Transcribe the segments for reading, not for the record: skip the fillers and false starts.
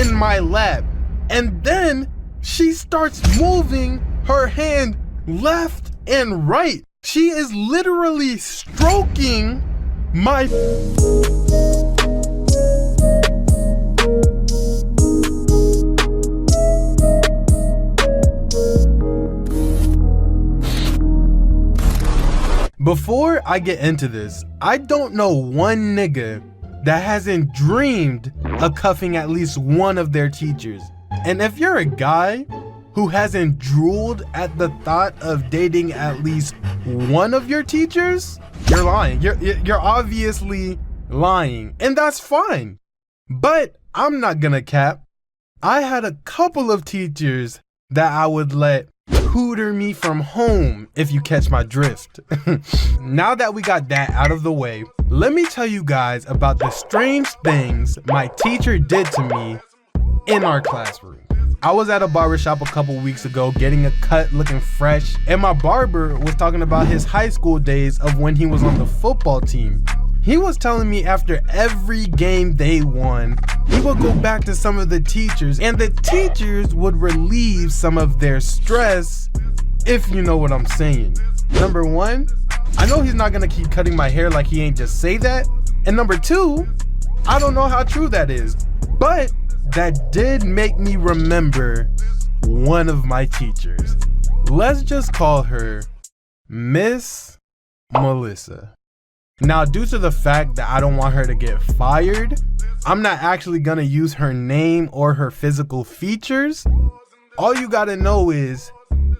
in my lap. And then she starts moving her hand left and right. She is literally stroking my... Before I get into this, I don't know one nigga that hasn't dreamed of cuffing at least one of their teachers. And if you're a guy who hasn't drooled at the thought of dating at least one of your teachers, you're lying. You're obviously lying, and that's fine. But I'm not gonna cap. I had a couple of teachers that I would let hooter me from home, if you catch my drift. Now that we got that out of the way, let me tell you guys about the strange things my teacher did to me in our classroom. I was at a barbershop a couple weeks ago getting a cut looking fresh, and my barber was talking about his high school days of when he was on the football team. He was telling me after every game they won, he would go back to some of the teachers, and the teachers would relieve some of their stress, if you know what I'm saying. Number one, I know he's not gonna keep cutting my hair like he ain't just say that. And number two, I don't know how true that is, but that did make me remember one of my teachers. Let's just call her Miss Melissa. Now, due to the fact that I don't want her to get fired, I'm not actually gonna use her name or her physical features. All you gotta know is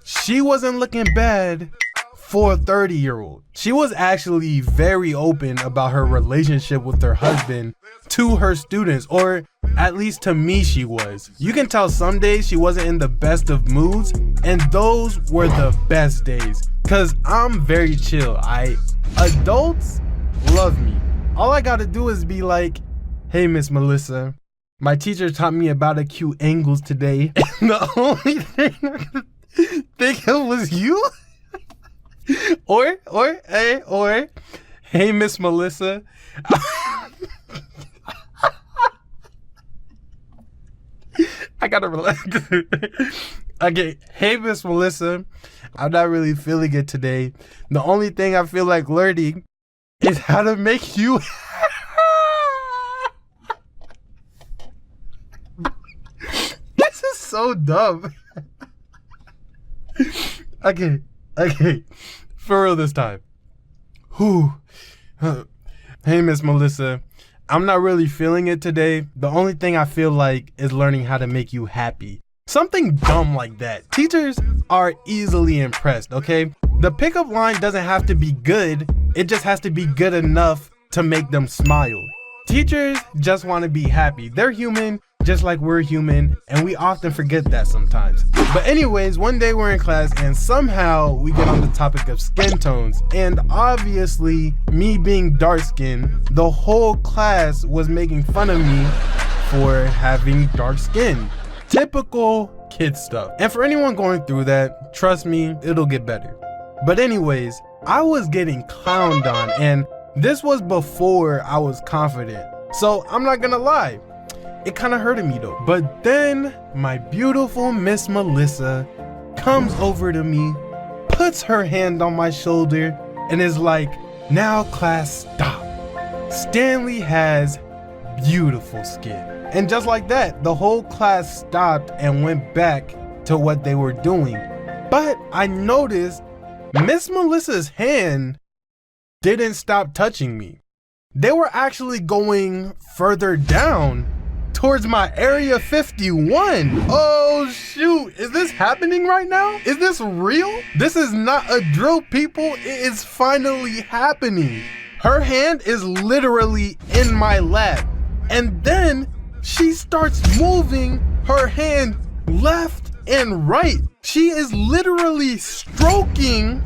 she wasn't looking bad for a 30-year-old. She was actually very open about her relationship with her husband to her students, or at least to me she was. You can tell some days she wasn't in the best of moods, and those were the best days, cause I'm very chill. Adults love me. All I gotta do is be like, hey, Miss Melissa, my teacher taught me about acute angles today, and the only thing I could think of was you. or hey, Miss Melissa, I gotta relax. Okay, hey, Miss Melissa, I'm not really feeling it today. The only thing I feel like learning is how to make you... This is so dumb. Okay, for real this time. Hey, Miss Melissa, I'm not really feeling it today. The only thing I feel like is learning how to make you happy. Something dumb like that. Teachers are easily impressed, okay? The pickup line doesn't have to be good. It just has to be good enough to make them smile. Teachers just want to be happy. They're human, just like we're human, and we often forget that sometimes. But anyways, one day we're in class and somehow we get on the topic of skin tones. And obviously, me being dark skinned, the whole class was making fun of me for having dark skin. Typical kid stuff. And for anyone going through that, trust me, it'll get better. But anyways, I was getting clowned on, and this was before I was confident. So I'm not gonna lie, it kind of hurted me though. But then my beautiful Miss Melissa comes over to me, puts her hand on my shoulder, and is like, now class, stop. Stanley has beautiful skin. And just like that, the whole class stopped and went back to what they were doing. But I noticed Miss Melissa's hand didn't stop touching me. They were actually going further down towards my Area 51. Oh shoot, is this happening right now? Is this real? This is not a drill, people. It is finally happening. Her hand is literally in my lap. And then she starts moving her hand left and right. She is literally stroking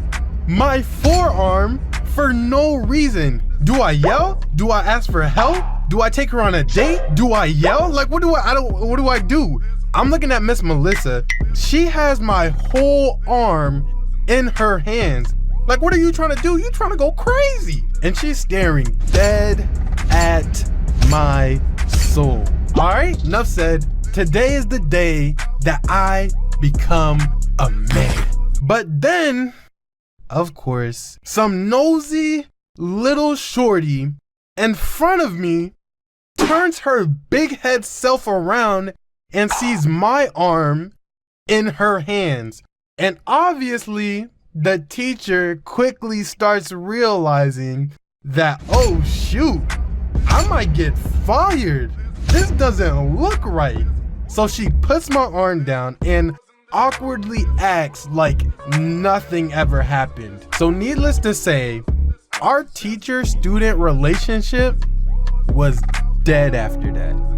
my forearm for no reason. Do I yell? Do I ask for help? Do I take her on a date? Do I yell? Like, what do I do? I'm looking at Miss Melissa. She has my whole arm in her hands. Like, what are you trying to do? You trying to go crazy. And she's staring dead at my soul. All right, enough said. Today is the day that I become a man. But then, of course, some nosy little shorty in front of me turns her big head self around and sees my arm in her hands. And obviously, the teacher quickly starts realizing that, oh shoot, I might get fired. This doesn't look right. So she puts my arm down and awkwardly acts like nothing ever happened. So needless to say, our teacher-student relationship was dead after that.